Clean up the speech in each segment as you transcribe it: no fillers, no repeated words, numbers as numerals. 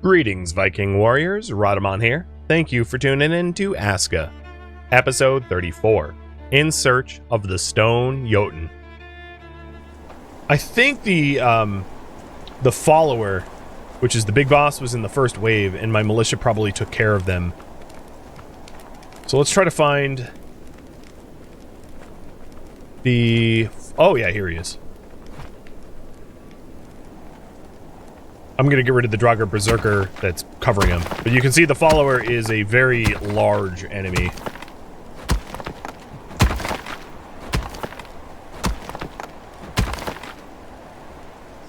Greetings, Viking warriors. Rhadamant here. Thank you for tuning in to ASKA, episode 34, In Search of the Stone Jotun. I think the follower, which is the big boss, was in the first wave, and my militia probably took care of them. So let's try to find the... Oh yeah, here he is. I'm going to get rid of the Draugr Berserker that's covering him. But you can see the follower is a very large enemy.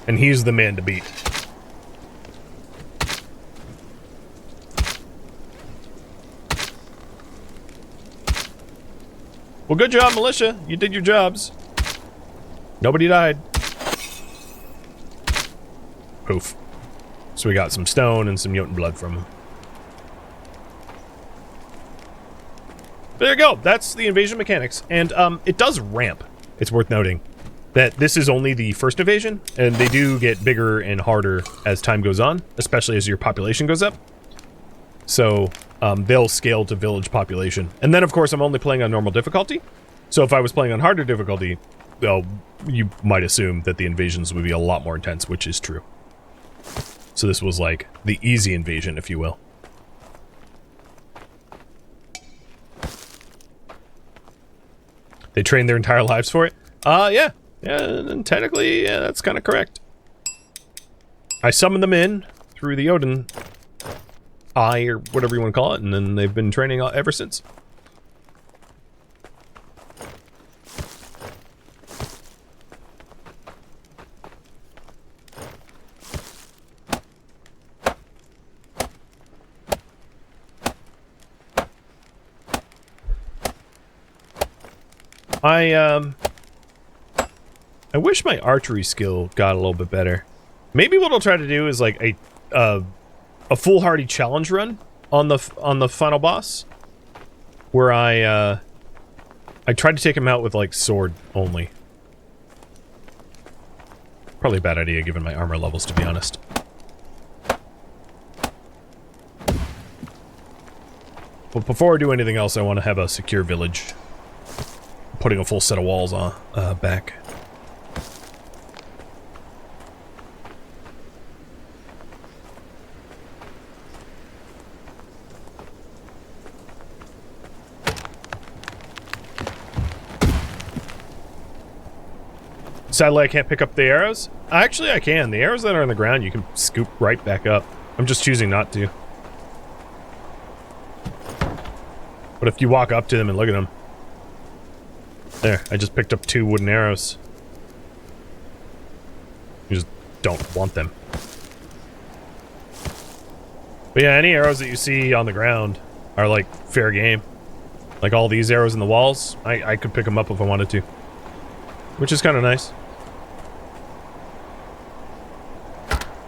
And he's the man to beat. Well, good job, militia. You did your jobs. Nobody died. Poof. So we got some stone and some Jotun blood from him. There you go. That's the invasion mechanics. And it does ramp. It's worth noting that this is only the first invasion, and they do get bigger and harder as time goes on, especially as your population goes up. So they'll scale to village population. And then, of course, I'm only playing on normal difficulty. So if I was playing on harder difficulty, well, you might assume that the invasions would be a lot more intense, which is true. So this was like the easy invasion, if you will. They trained their entire lives for it? Yeah. Yeah, and technically, yeah, that's kind of correct. I summoned them in through the Jotun eye, or whatever you want to call it, and then they've been training ever since. I wish my archery skill got a little bit better. Maybe what I'll try to do is like a foolhardy challenge run on the final boss, where I tried to take him out with like sword only. Probably a bad idea given my armor levels, to be honest. But before I do anything else, I want to have a secure village. Putting a full set of walls on back. Sadly, I can't pick up the arrows. Actually, I can. The arrows that are on the ground, you can scoop right back up. I'm just choosing not to. But if you walk up to them and look at them, there, I just picked up 2 wooden arrows. You just don't want them. But yeah, any arrows that you see on the ground are like fair game. Like all these arrows in the walls, I could pick them up if I wanted to. Which is kind of nice.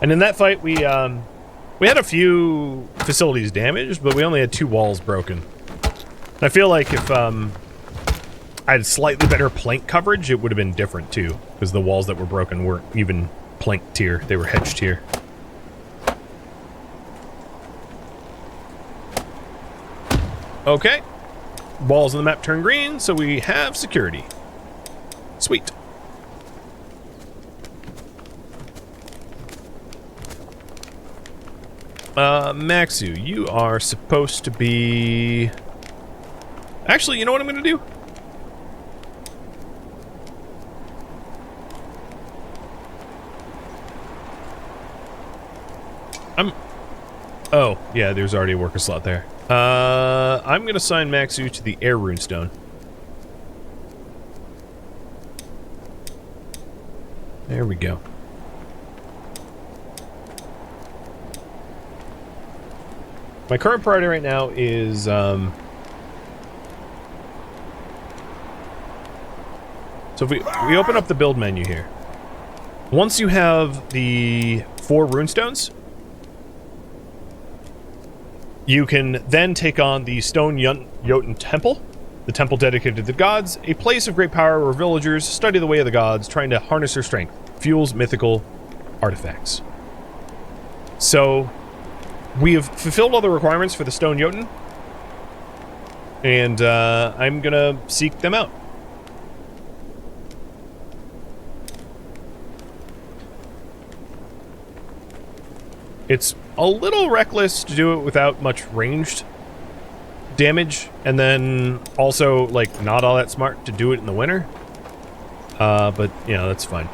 And in that fight, we had a few facilities damaged, but we only had 2 walls broken. And I feel like if I had slightly better plank coverage, it would have been different too, because the walls that were broken weren't even plank tier, they were hedge tier. Okay. Walls on the map turn green, so we have security. Sweet. Maxu, you are supposed to be... Actually, you know what I'm gonna do? Oh, yeah, there's already a worker slot there. I'm gonna assign Maxu to the air runestone. There we go. My current priority right now is, so if we open up the build menu here. Once you have the 4 runestones, you can then take on the Stone Jotun Temple, the temple dedicated to the gods, a place of great power where villagers study the way of the gods, trying to harness their strength, fuels mythical artifacts. So, We have fulfilled all the requirements for the stone Jotun, and I'm gonna seek them out. It's a little reckless to do it without much ranged damage, and then also, like, not all that smart to do it in the winter. But, you know, that's fine.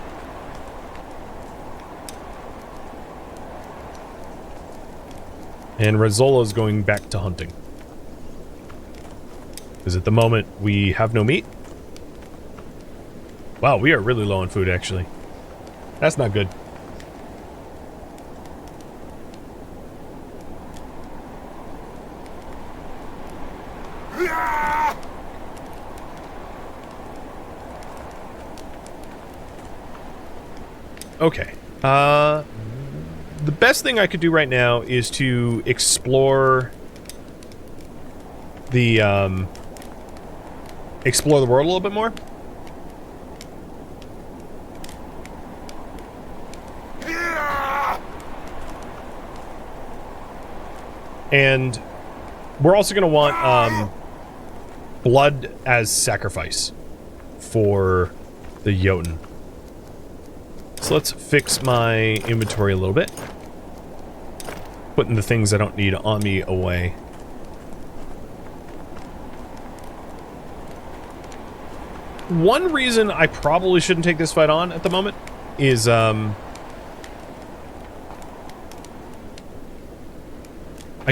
And Rizzola's going back to hunting. Because at the moment, we have no meat. Wow, we are really low on food, actually. That's not good. Okay. The best thing I could do right now is to explore the world a little bit more. And we're also going to want blood as sacrifice for the Jotun. So let's fix my inventory a little bit. Putting the things I don't need on me away. One reason I probably shouldn't take this fight on at the moment is, I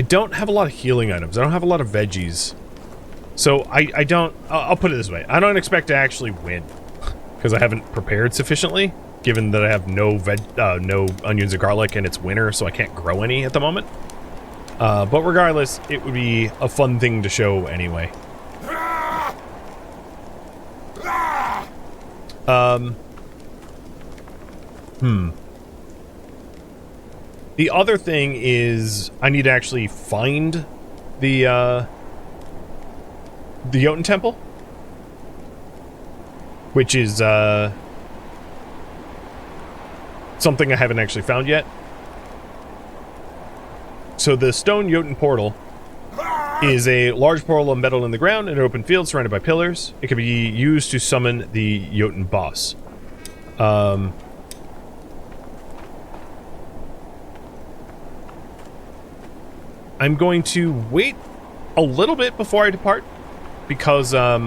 don't have a lot of healing items. I don't have a lot of veggies. So I'll put it this way. I don't expect to actually win. Because I haven't prepared sufficiently. Given that I have no onions or garlic and it's winter, so I can't grow any at the moment. But regardless, it would be a fun thing to show anyway. The other thing is I need to actually find the Jotun temple, which is something I haven't actually found yet. So the stone Jotun portal is a large portal embedded in the ground in an open field surrounded by pillars. It can be used to summon the Jotun boss. I'm going to wait a little bit before I depart because I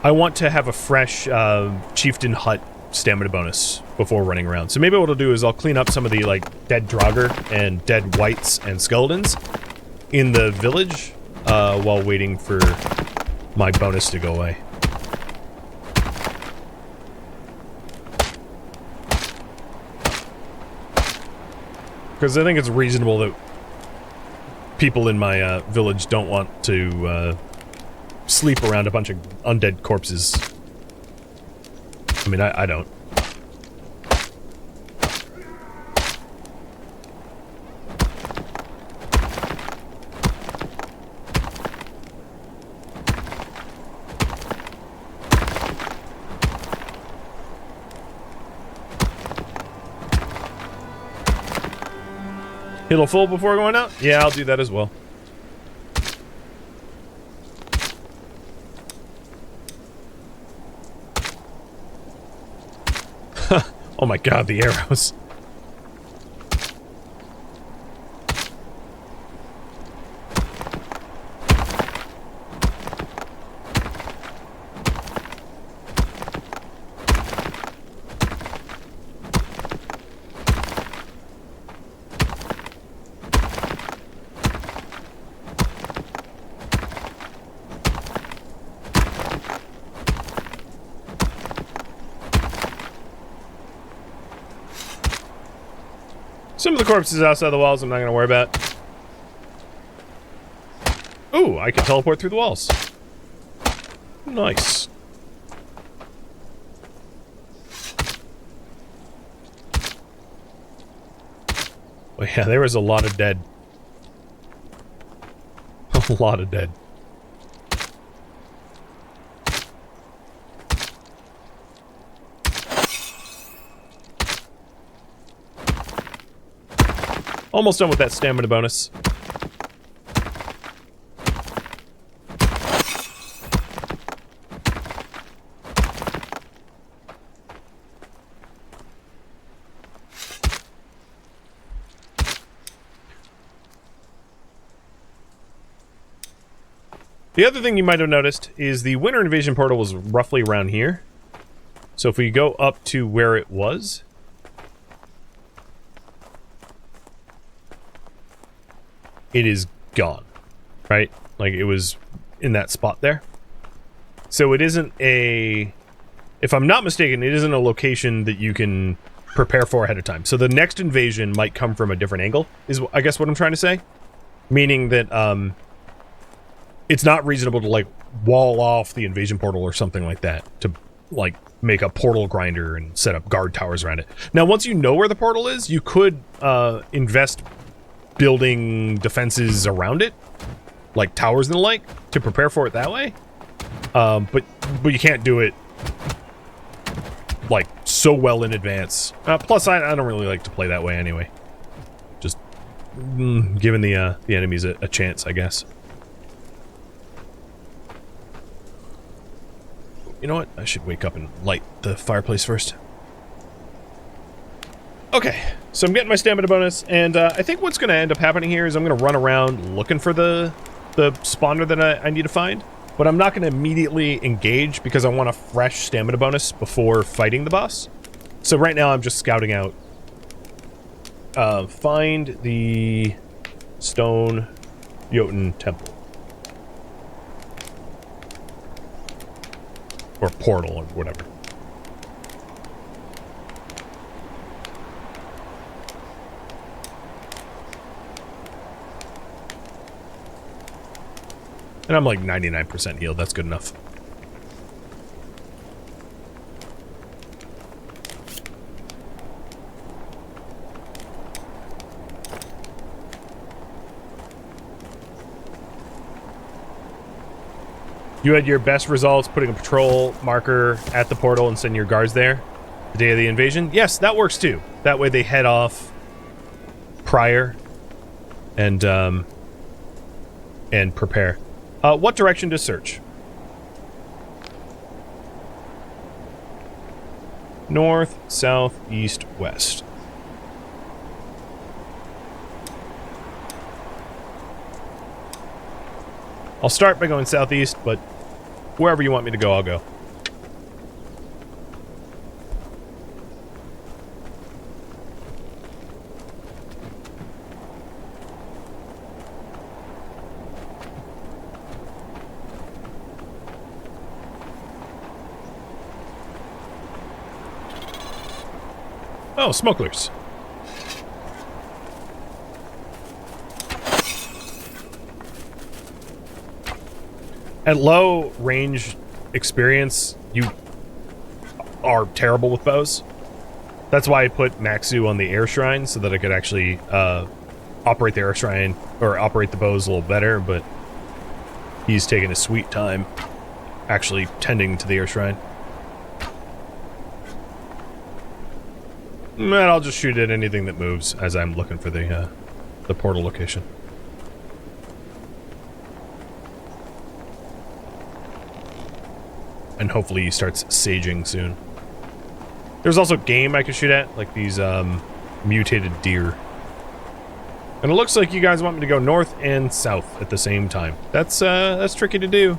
want to have a fresh chieftain hut stamina bonus before running around. So maybe what I'll do is I'll clean up some of the, like, dead Draugr and dead wights and skeletons in the village while waiting for my bonus to go away. Because I think it's reasonable that people in my village don't want to sleep around a bunch of undead corpses. I mean, I don't. Heal full before going out? Yeah, I'll do that as well. Oh my god, the arrows. Some of the corpses outside the walls I'm not going to worry about. Ooh, I can teleport through the walls. Nice. Oh yeah, there was a lot of dead. A lot of dead. Almost done with that stamina bonus. The other thing you might have noticed is the winter invasion portal was roughly around here. So if we go up to where it was, it is gone, right? Like it was in that spot there. So it isn't a, if I'm not mistaken, it isn't a location that you can prepare for ahead of time. So the next invasion might come from a different angle, is I guess what I'm trying to say. Meaning that, it's not reasonable to, like, wall off the invasion portal or something like that to, like, make a portal grinder and set up guard towers around it. Now, once you know where the portal is, you could invest building defenses around it, like towers and the like, to prepare for it that way. But you can't do it, like, so well in advance. Plus, I don't really like to play that way anyway. Just giving the enemies a chance, I guess. You know what? I should wake up and light the fireplace first. Okay, so I'm getting my stamina bonus, and I think what's going to end up happening here is I'm going to run around looking for the spawner that I need to find, but I'm not going to immediately engage because I want a fresh stamina bonus before fighting the boss. So right now I'm just scouting out. Find the stone Jotun temple. Or portal, or whatever. And I'm like 99% healed, that's good enough. You had your best results putting a patrol marker at the portal and sending your guards there the day of the invasion? Yes, that works too. That way they head off prior and prepare. What direction to search? North, south, east, west. I'll start by going southeast, but wherever you want me to go, I'll go. Oh, smugglers. At low range experience, you are terrible with bows. That's why I put Maxu on the air shrine, so that I could actually operate the air shrine, or operate the bows a little better, but he's taking a sweet time actually tending to the air shrine. And I'll just shoot at anything that moves as I'm looking for the portal location. And hopefully he starts saging soon. There's also game I could shoot at, like these mutated deer. And it looks like you guys want me to go north and south at the same time. That's tricky to do.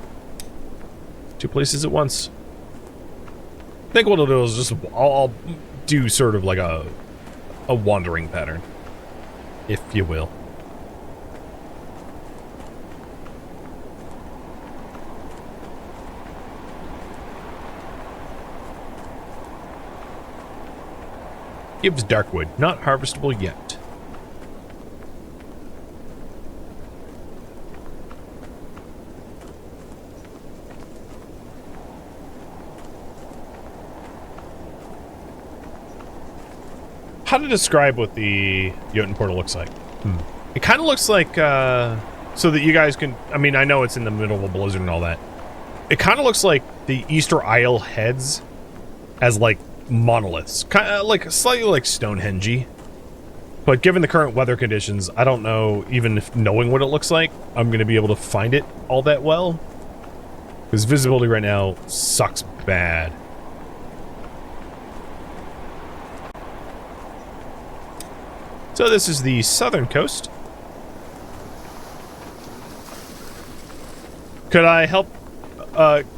Two places at once. I think what I'll do is just I'll do sort of like a wandering pattern, if you will. Gives darkwood, not harvestable yet. How to describe what the Jotun portal looks like? It kind of looks like, so that you guys can, I mean, I know it's in the middle of a blizzard and all that. It kind of looks like the Easter Isle heads as like monoliths, kind of like slightly like Stonehenge-y. But given the current weather conditions, I don't know, even if knowing what it looks like, I'm going to be able to find it all that well. Because visibility right now sucks bad. So this is the southern coast. Could I help,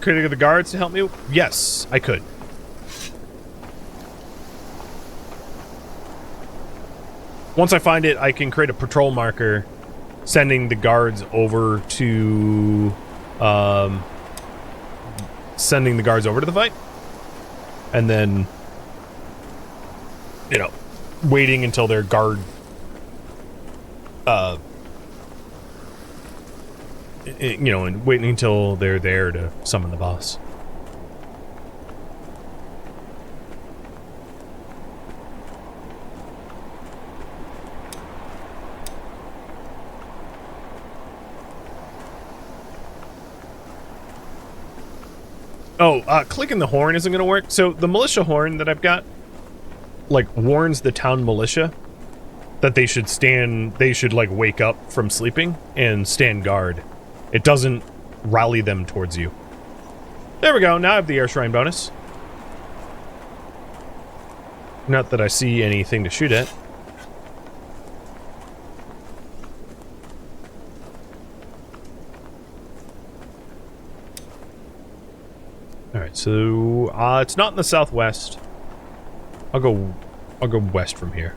could I get the guards to help me? Yes, I could. Once I find it, I can create a patrol marker, sending the guards over to, the fight. And then, you know, waiting until their guard, you know, and waiting until they're there to summon the boss. Oh, clicking the horn isn't going to work. So the militia horn that I've got, like, warns the town militia that they should, like, wake up from sleeping and stand guard. It doesn't rally them towards you. There we go. Now I have the air shrine bonus. Not that I see anything to shoot at. Alright, so it's not in the southwest. I'll go west from here.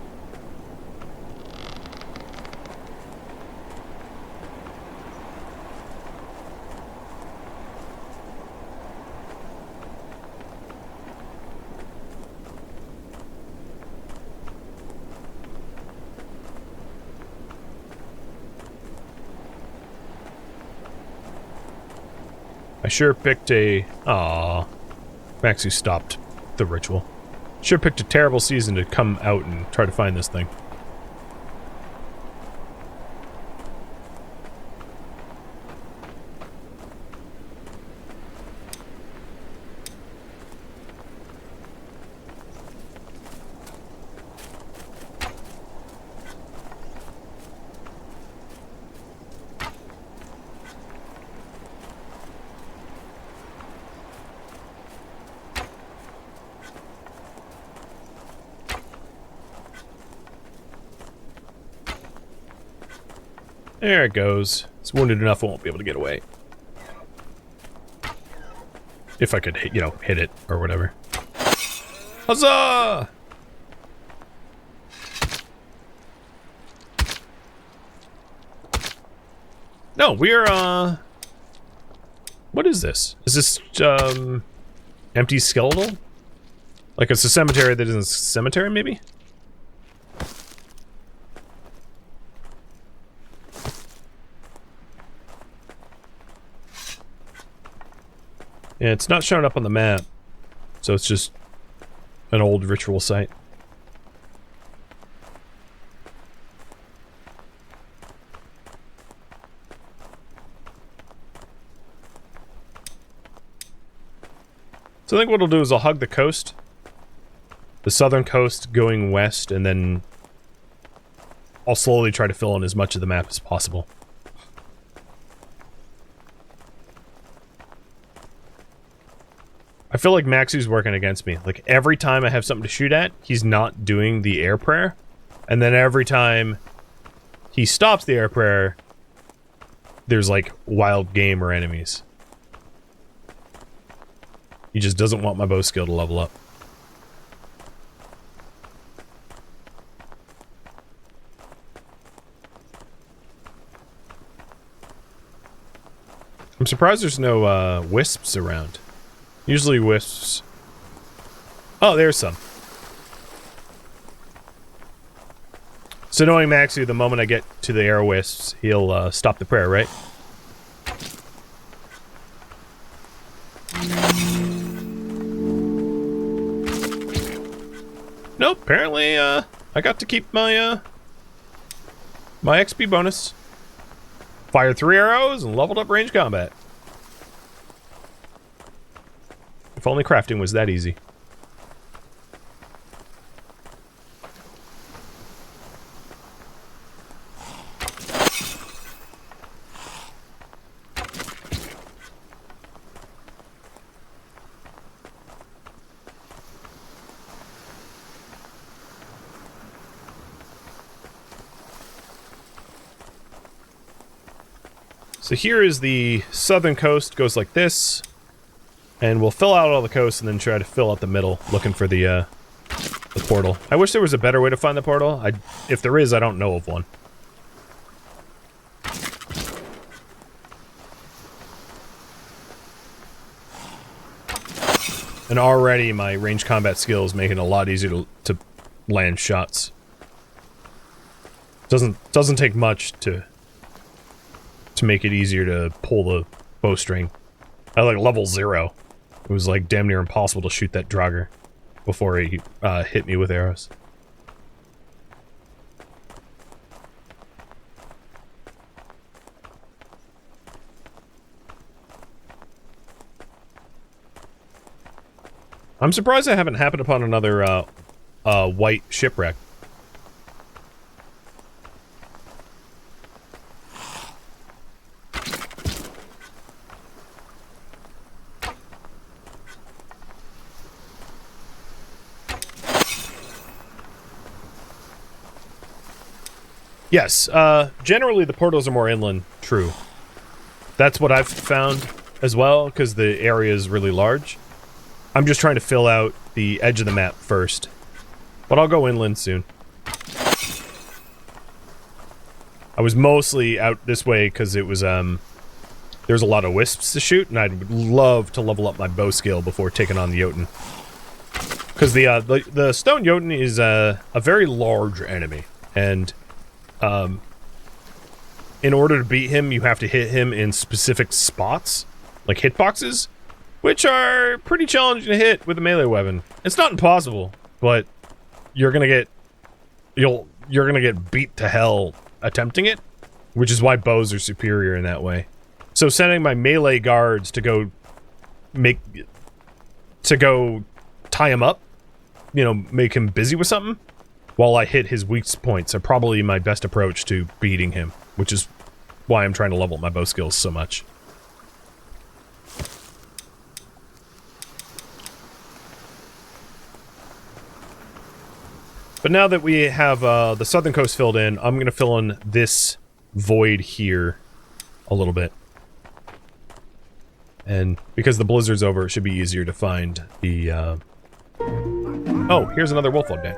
I sure picked a... Aww. Maxu stopped the ritual. Sure picked a terrible season to come out and try to find this thing. There it goes. It's wounded enough, I won't be able to get away. If I could, hit, you know, hit it or whatever. Huzzah! No, we're, what is this? Is this, empty skeletal? Like it's a cemetery that isn't a cemetery, maybe? Yeah, it's not showing up on the map, so it's just an old ritual site. So I think what I'll do is I'll hug the coast, the southern coast going west, and then I'll slowly try to fill in as much of the map as possible. I feel like Maxu's working against me. Like, every time I have something to shoot at, he's not doing the air prayer. And then every time he stops the air prayer, there's, like, wild game or enemies. He just doesn't want my bow skill to level up. I'm surprised there's no, wisps around. Usually wisps... Oh, there's some. So knowing Maxu, the moment I get to the air wisps, he'll stop the prayer, right? Nope, apparently I got to keep my my XP bonus. Fired 3 arrows and leveled up range combat. If only crafting was that easy. So here is the southern coast, goes like this. And we'll fill out all the coast and then try to fill out the middle, looking for the portal. I wish there was a better way to find the portal. If there is, I don't know of one. And already my ranged combat skills make it a lot easier to land shots. Doesn't take much to make it easier to pull the bowstring. At like level 0, it was like damn near impossible to shoot that Draugr before he hit me with arrows. I'm surprised I haven't happened upon another white shipwreck. Yes, generally the portals are more inland, true. That's what I've found as well, because the area is really large. I'm just trying to fill out the edge of the map first. But I'll go inland soon. I was mostly out this way because it was, there's a lot of wisps to shoot, and I'd love to level up my bow skill before taking on the Jotun. Because the stone Jotun is a very large enemy, and in order to beat him, you have to hit him in specific spots, like hitboxes, which are pretty challenging to hit with a melee weapon. It's not impossible, but you're gonna get beat to hell attempting it, which is why bows are superior in that way. So sending my melee guards to go tie him up, you know, make him busy with something, while I hit his weak points are probably my best approach to beating him, which is why I'm trying to level up my bow skills so much. But now that we have the southern coast filled in, I'm going to fill in this void here a little bit. And because the blizzard's over, it should be easier to find the... Oh, here's another wolf log day.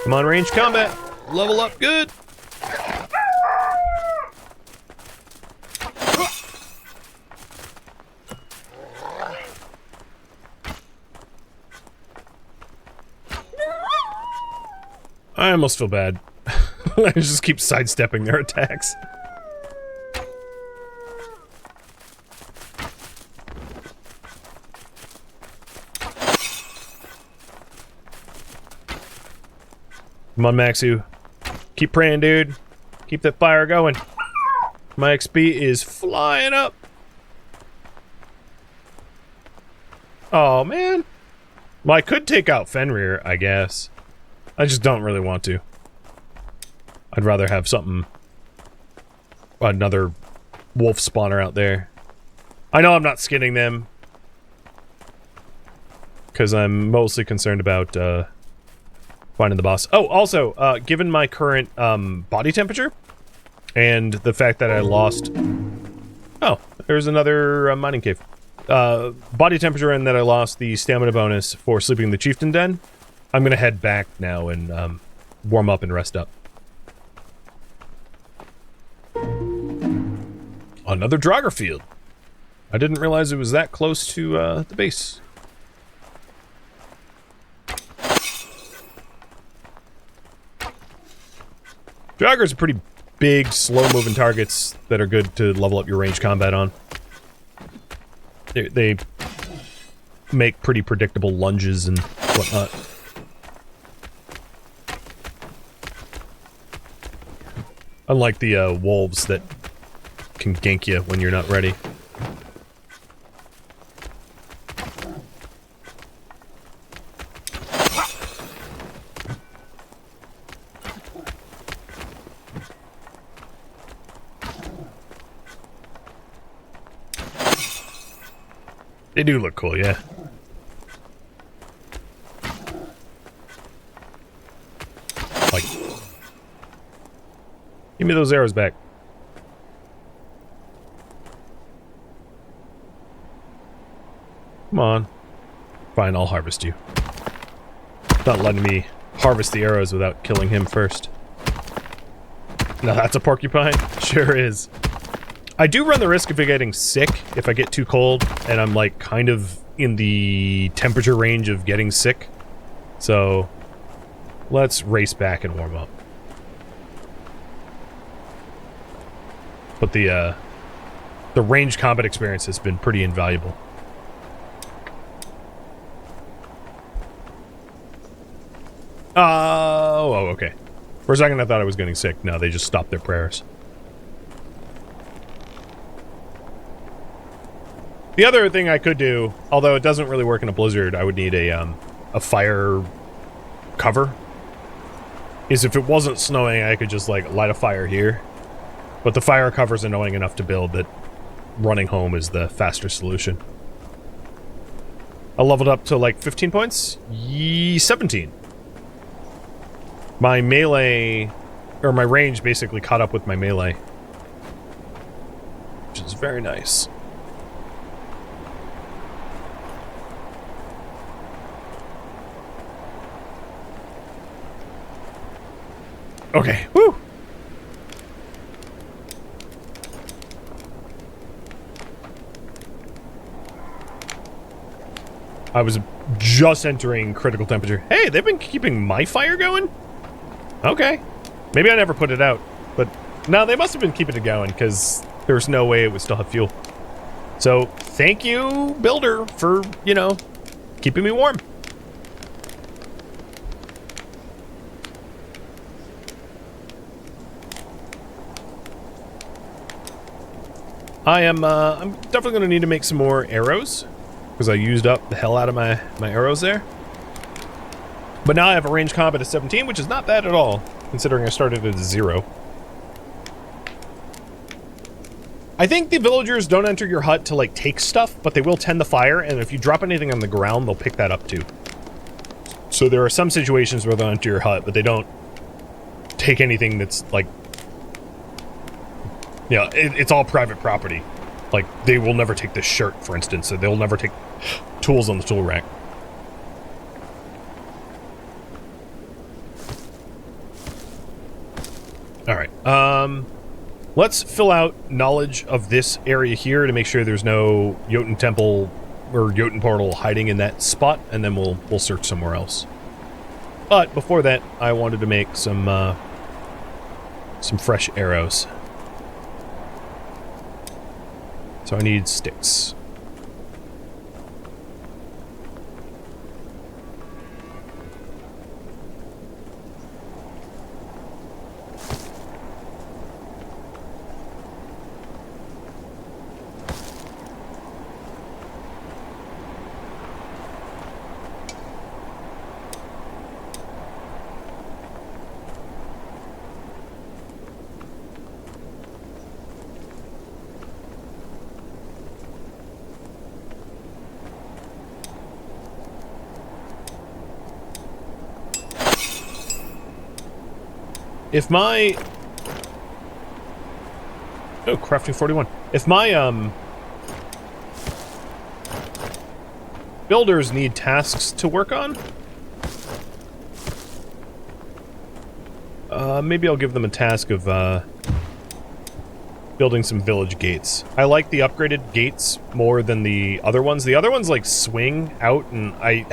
Come on, range combat. Level up good. I almost feel bad. I just keep sidestepping their attacks. Come on, Maxu. Keep praying, dude. Keep that fire going. My XP is flying up. Oh, man. Well, I could take out Fenrir, I guess. I just don't really want to. I'd rather have something... another wolf spawner out there. I know I'm not skinning them. Because I'm mostly concerned about, finding the boss. Oh, also, given my current, body temperature, and the fact that I lost... Oh, there's another mining cave. Body temperature and that I lost the stamina bonus for sleeping in the chieftain den, I'm gonna head back now and, warm up and rest up. Another Draugr field. I didn't realize it was that close to, the base. Draugrs are pretty big, slow-moving targets that are good to level up your ranged combat on. They make pretty predictable lunges and whatnot. Unlike the wolves that can gank you when you're not ready. They do look cool, yeah. Like, give me those arrows back. Come on. Fine, I'll harvest you. Not letting me harvest the arrows without killing him first. Now that's a porcupine? Sure is. I do run the risk of getting sick if I get too cold, and I'm like kind of in the temperature range of getting sick. So let's race back and warm up. But the range combat experience has been pretty invaluable. Oh, okay. For a second I thought I was getting sick. No, they just stopped their prayers. The other thing I could do, although it doesn't really work in a blizzard, I would need a fire cover. Is if it wasn't snowing, I could just like light a fire here. But the fire cover's annoying enough to build that running home is the faster solution. I leveled up to like 15 points? 17. My melee, or my range basically caught up with my melee. Which is very nice. Okay, woo! I was just entering critical temperature. Hey, they've been keeping my fire going? Okay. Maybe I never put it out. But, no, they must have been keeping it going, because there's no way it would still have fuel. So, thank you, Builder, for, you know, keeping me warm. I'm definitely going to need to make some more arrows, because I used up the hell out of my arrows there. But now I have a range combat of 17, which is not bad at all, considering I started at 0. I think the villagers don't enter your hut to, like, take stuff, but they will tend the fire, and if you drop anything on the ground, they'll pick that up too. So there are some situations where they'll enter your hut, but they don't take anything that's, like... Yeah, it's all private property. Like, they will never take this shirt, for instance, so they'll never take tools on the tool rack. Alright, let's fill out knowledge of this area here to make sure there's no Jotun temple or Jotun portal hiding in that spot, and then we'll search somewhere else. But before that, I wanted to make some fresh arrows. So I need sticks. If my... Oh, crafting 41. If my, builders need tasks to work on, maybe I'll give them a task of, building some village gates. I like the upgraded gates more than the other ones. The other ones, like, swing out, and I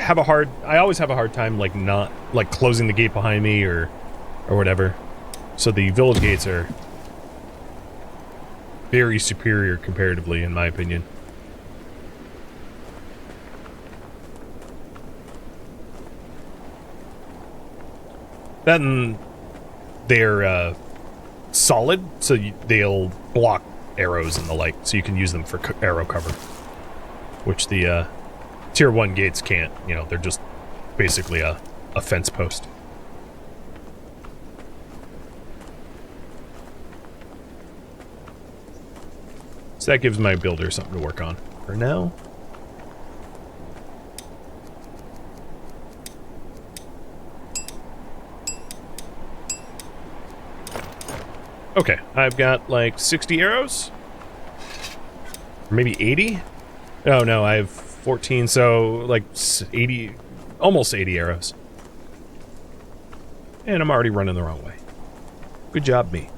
always have a hard time, like, not, like, closing the gate behind me or whatever. So the village gates are very superior comparatively, in my opinion. Then they're solid, so they'll block arrows and the like, so you can use them for arrow cover. Which the tier 1 gates can't, you know, they're just basically a fence post. So that gives my builder something to work on. For now, Okay, I've got like 60 arrows. Or maybe 80? Oh no, I have 14, so like 80, almost 80 arrows. And I'm already running the wrong way. Good job, me.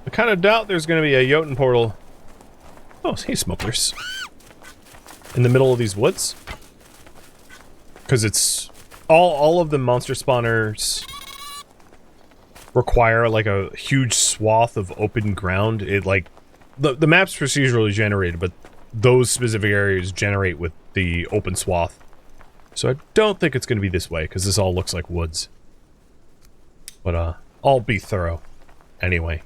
I kind of doubt there's going to be a Jotun portal. Oh, hey, smokers. In the middle of these woods. Because it's... All of the monster spawners require, like, a huge swath of open ground. It, like... The map's procedurally generated, but those specific areas generate with the open swath. So I don't think it's going to be this way, because this all looks like woods. But, I'll be thorough. Anyway.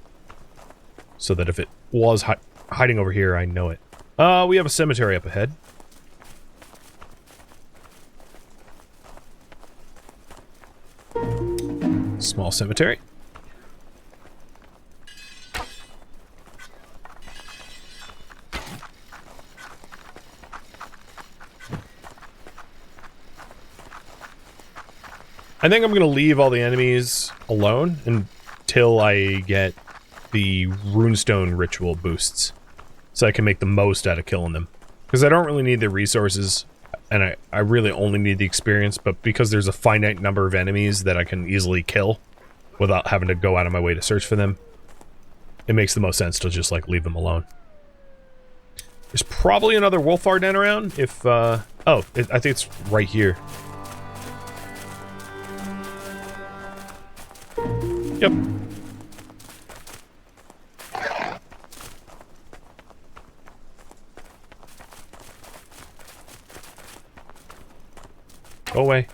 So that if it was hiding over here, I know it. We have a cemetery up ahead. Small cemetery. I think I'm going to leave all the enemies alone until I get the runestone ritual boosts, so I can make the most out of killing them. Because I don't really need the resources, and I really only need the experience, but because there's a finite number of enemies that I can easily kill without having to go out of my way to search for them, it makes the most sense to just, like, leave them alone. There's probably another Wolfar Den around, if, I think it's right here. Yep. Go away.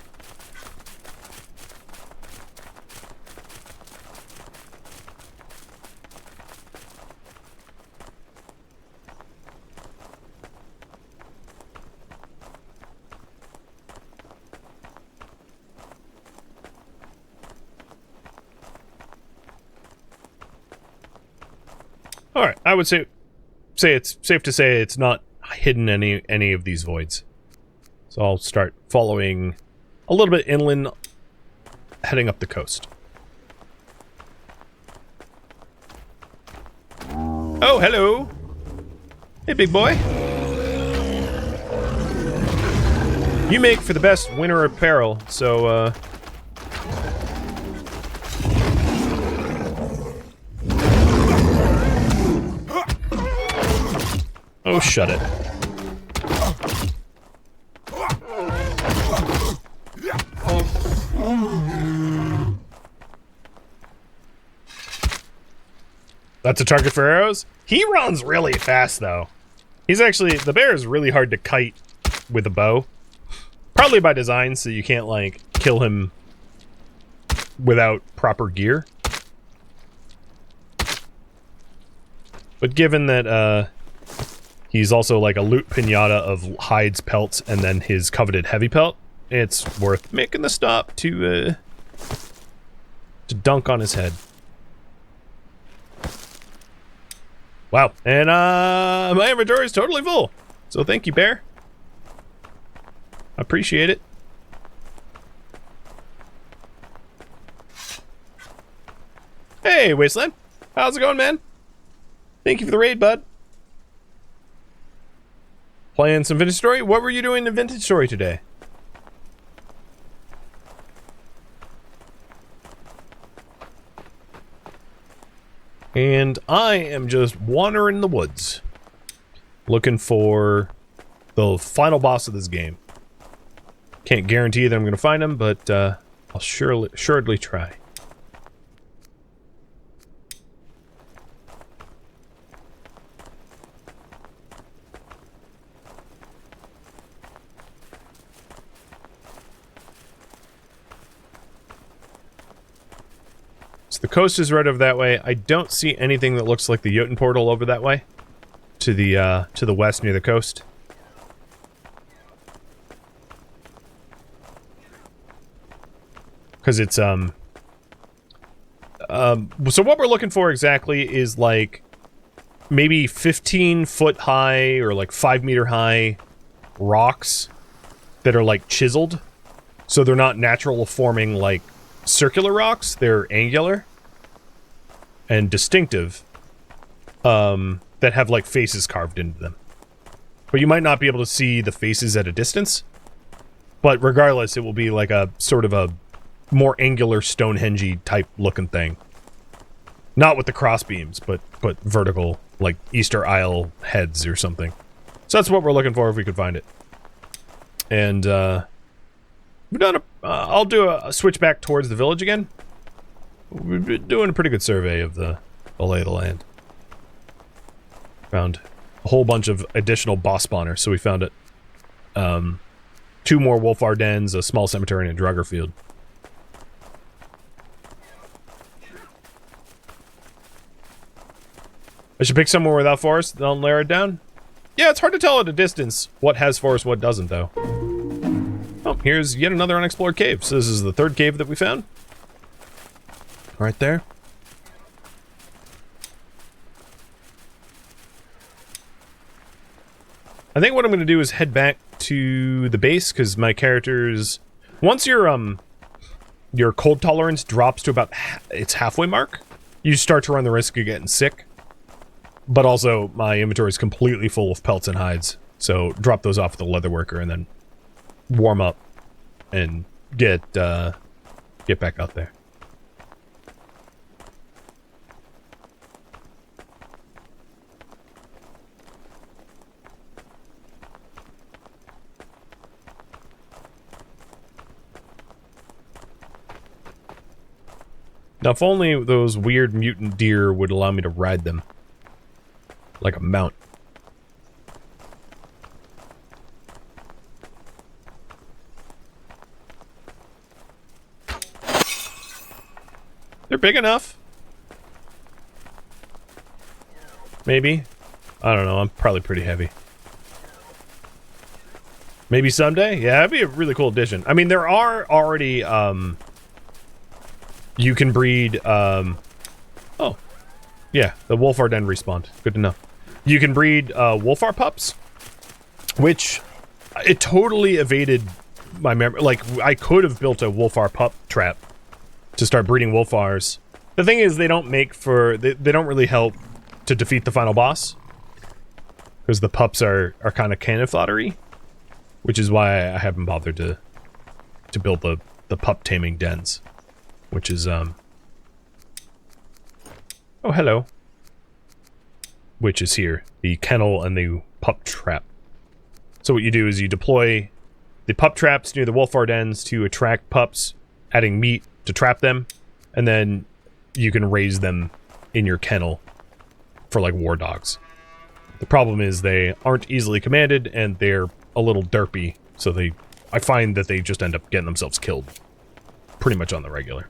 All right, I would say it's safe to say it's not hidden any of these voids. So I'll start following a little bit inland, heading up the coast. Oh, hello. Hey, big boy. You make for the best winter apparel, so, Oh, shut it. That's a target for arrows? He runs really fast, though. He's actually... The bear is really hard to kite with a bow. Probably by design, so you can't, like, kill him without proper gear. But given that, he's also, like, a loot pinata of hides, pelts, and then his coveted heavy pelt, it's worth making the stop to dunk on his head. Wow, and my inventory is totally full. So thank you, bear. I appreciate it. Hey, Wasteland. How's it going, man? Thank you for the raid, bud. Playing some Vintage Story? What were you doing in Vintage Story today? And I am just wandering the woods, looking for the final boss of this game. Can't guarantee that I'm going to find him, but I'll assuredly try. The coast is right over that way. I don't see anything that looks like the Jotun portal over that way. To the west near the coast. Because it's, so what we're looking for exactly is, like, maybe 15-foot high or, like, 5-meter high rocks that are, like, chiseled. So they're not natural forming, like, circular rocks. They're angular and distinctive, that have, like, faces carved into them. But you might not be able to see the faces at a distance. But regardless, it will be like a sort of a more angular Stonehenge-y type looking thing. Not with the cross beams, but vertical, like Easter Isle heads or something. So that's what we're looking for if we could find it. And we've done a, I'll do a switch back towards the village again. We've been doing a pretty good survey of the lay of the land. Found a whole bunch of additional boss spawners, so we found it. 2 more Wolfar dens, a small cemetery, and a Draugr field. I should pick somewhere without forest, then I'll layer it down. Yeah, it's hard to tell at a distance what has forest, what doesn't, though. Oh, here's yet another unexplored cave. So this is the 3rd cave that we found. Right there. I think what I'm going to do is head back to the base, because my character's... Once your cold tolerance drops to about its halfway mark, you start to run the risk of getting sick. But also, my inventory is completely full of pelts and hides, so drop those off with the leatherworker and then warm up and get back out there. Now, if only those weird mutant deer would allow me to ride them. Like a mount. They're big enough. Maybe. I don't know, I'm probably pretty heavy. Maybe someday? Yeah, that'd be a really cool addition. I mean, there are already, you can breed, oh. Yeah, the Wolfar den respawned. Good to know. You can breed, Wolfar pups, which, it totally evaded my memory. Like, I could have built a Wolfar pup trap to start breeding Wolfars. The thing is, they don't make for, they don't really help to defeat the final boss. Because the pups are kind of cannon foddery. Which is why I haven't bothered to build the pup taming dens. Which is, oh, hello. Which is here. The kennel and the pup trap. So what you do is you deploy the pup traps near the Wolfar dens to attract pups, adding meat to trap them, and then you can raise them in your kennel for, like, war dogs. The problem is they aren't easily commanded, and they're a little derpy, so I find that they just end up getting themselves killed pretty much on the regular.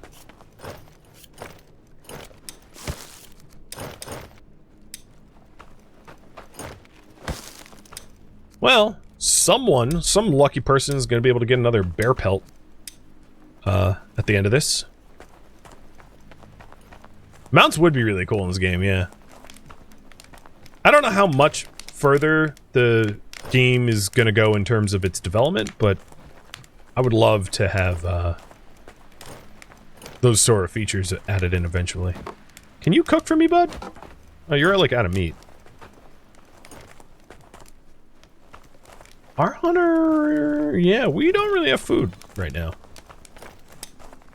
Well, some lucky person is going to be able to get another bear pelt at the end of this. Mounts would be really cool in this game, yeah. I don't know how much further the game is going to go in terms of its development, but I would love to have those sort of features added in eventually. Can you cook for me, bud? Oh, you're like out of meat. Our hunter... Yeah, we don't really have food right now.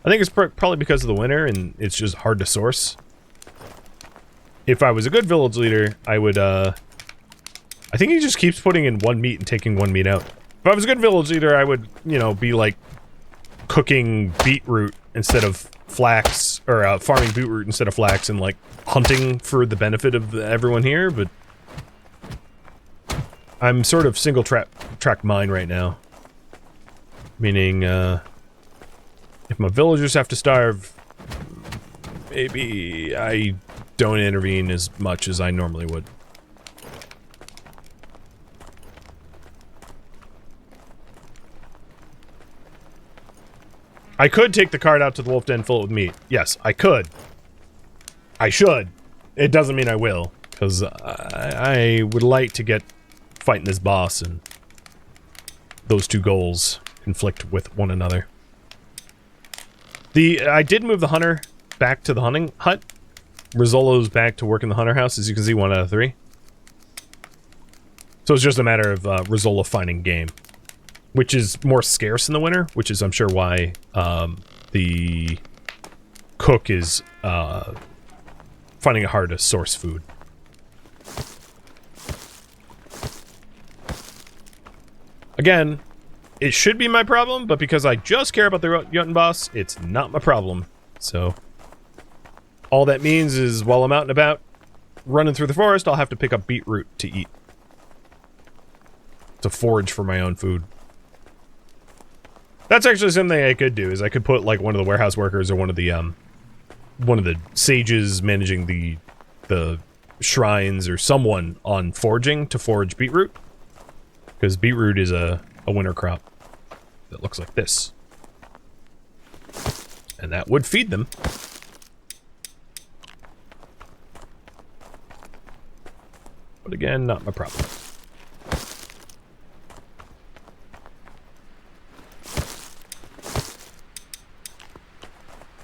I think it's probably because of the winter and it's just hard to source. If I was a good village leader, I would, I think he just keeps putting in 1 meat and taking 1 meat out. If I was a good village leader, I would, you know, be like cooking beetroot instead of flax, or farming beetroot instead of flax, and like hunting for the benefit of everyone here, but I'm sort of single track mind right now. Meaning, if my villagers have to starve, maybe I don't intervene as much as I normally would. I could take the cart out to the wolf den, fill it with meat. Yes, I could. I should. It doesn't mean I will, because I would like to get fighting this boss, and those two goals conflict with one another. I did move the hunter back to the hunting hut. Rizzolo's back to work in the hunter house, as you can see, 1 out of 3. So it's just a matter of Rizzolo finding game, which is more scarce in the winter, which is, I'm sure, why the cook is finding it hard to source food. Again, it should be my problem, but because I just care about the Jotun boss, it's not my problem. So, all that means is while I'm out and about, running through the forest, I'll have to pick up beetroot to eat. To forage for my own food. That's actually something I could do, is I could put, like, one of the warehouse workers or one of the sages managing the shrines or someone on foraging to forage beetroot. Because beetroot is a winter crop that looks like this. And that would feed them. But again, not my problem.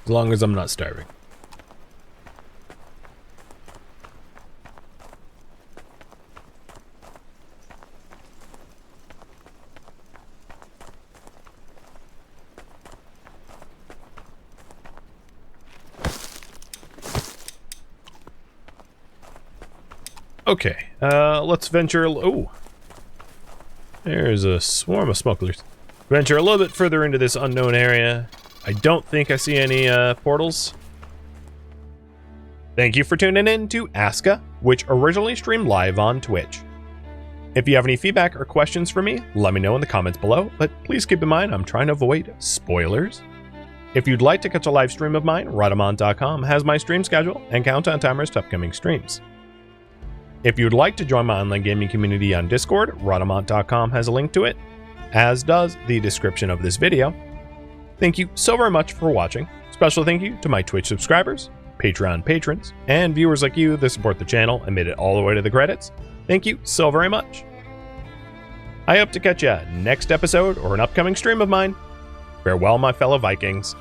As long as I'm not starving. Okay, let's venture oh. There's a swarm of smugglers. Venture a little bit further into this unknown area. I don't think I see any portals. Thank you for tuning in to ASKA, which originally streamed live on Twitch. If you have any feedback or questions for me, let me know in the comments below, but please keep in mind I'm trying to avoid spoilers. If you'd like to catch a live stream of mine, Rhadamant.com has my stream schedule and countdown timers to upcoming streams. If you'd like to join my online gaming community on Discord, Rhadamant.com has a link to it, as does the description of this video. Thank you so very much for watching. Special thank you to my Twitch subscribers, Patreon patrons, and viewers like you that support the channel and made it all the way to the credits. Thank you so very much. I hope to catch ya next episode or an upcoming stream of mine. Farewell, my fellow Vikings.